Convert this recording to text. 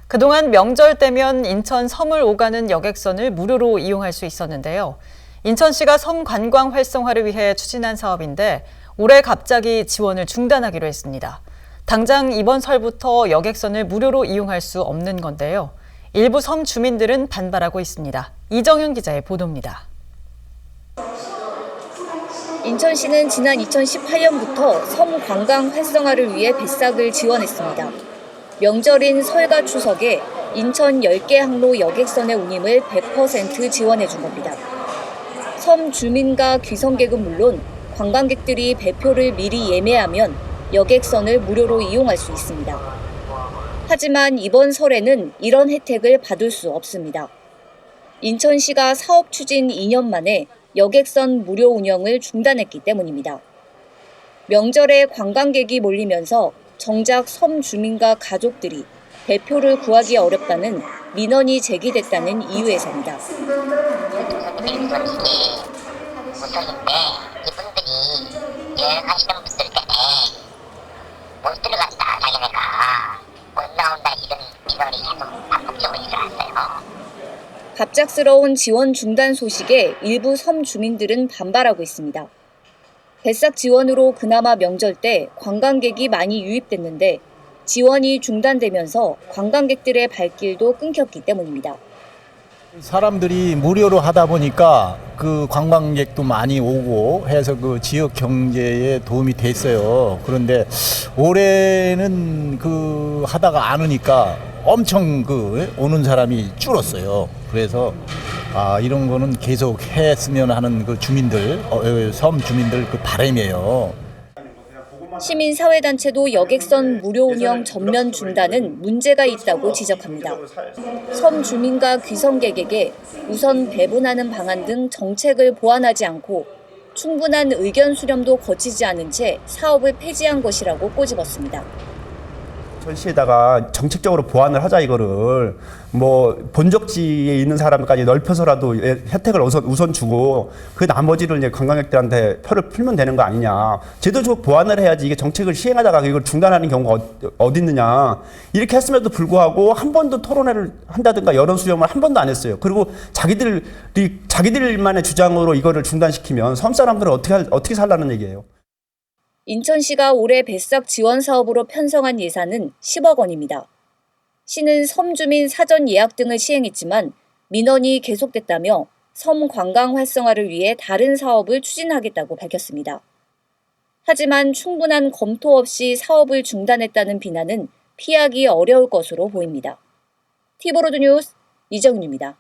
그동안 명절 때면 인천 섬을 오가는 여객선을 무료로 이용할 수 있었는데요. 인천시가 섬 관광 활성화를 위해 추진한 사업인데 올해 갑자기 지원을 중단하기로 했습니다. 당장 이번 설부터 여객선을 무료로 이용할 수 없는 건데요. 일부 섬 주민들은 반발하고 있습니다. 이정윤 기자의 보도입니다. 인천시는 지난 2018년부터 섬 관광 활성화를 위해 배싹을 지원했습니다. 명절인 설과 추석에 인천 10개 항로 여객선의 운임을 100% 지원해 준 겁니다. 섬 주민과 귀성객은 물론 관광객들이 배표를 미리 예매하면 여객선을 무료로 이용할 수 있습니다. 하지만 이번 설에는 이런 혜택을 받을 수 없습니다. 인천시가 사업 추진 2년 만에 여객선 무료 운영을 중단했기 때문입니다. 명절에 관광객이 몰리면서 정작 섬 주민과 가족들이 배표를 구하기 어렵다는 민원이 제기됐다는 이유에서입니다. 우선인데 이분들이 여행하시는 분들 때문에 못 들어간다, 자기네가 못 나온다, 이런 민원이 계속 반복적으로 일어났어요. 갑작스러운 지원 중단 소식에 일부 섬 주민들은 반발하고 있습니다. 배싹 지원으로 그나마 명절 때 관광객이 많이 유입됐는데 지원이 중단되면서 관광객들의 발길도 끊겼기 때문입니다. 사람들이 무료로 하다 보니까 그 관광객도 많이 오고 해서 그 지역 경제에 도움이 됐어요. 그런데 올해는 그 하다가 안 오니까 엄청 그 오는 사람이 줄었어요. 그래서 이런 거는 계속 했으면 하는 그 주민들, 섬 주민들 그 바람이에요. 시민사회단체도 여객선 무료 운영 전면 중단은 문제가 있다고 지적합니다. 섬 주민과 귀성객에게 우선 배분하는 방안 등 정책을 보완하지 않고 충분한 의견 수렴도 거치지 않은 채 사업을 폐지한 것이라고 꼬집었습니다. 전시에다가 정책적으로 보완을 하자, 이거를 뭐 본적지에 있는 사람까지 넓혀서라도 혜택을 우선 주고 그 나머지를 이제 관광객들한테 표를 풀면 되는 거 아니냐. 제도적 보완을 해야지 이게 정책을 시행하다가 이걸 중단하는 경우가 어디 있느냐. 이렇게 했음에도 불구하고 한 번도 토론회를 한다든가 여론 수렴을 한 번도 안 했어요. 그리고 자기들만의 주장으로 이거를 중단시키면 섬 사람들은 어떻게 살라는 얘기예요. 인천시가 올해 배싹 지원 사업으로 편성한 예산은 10억 원입니다. 시는 섬 주민 사전 예약 등을 시행했지만 민원이 계속됐다며 섬 관광 활성화를 위해 다른 사업을 추진하겠다고 밝혔습니다. 하지만 충분한 검토 없이 사업을 중단했다는 비난은 피하기 어려울 것으로 보입니다. 티브로드 뉴스 이정윤입니다.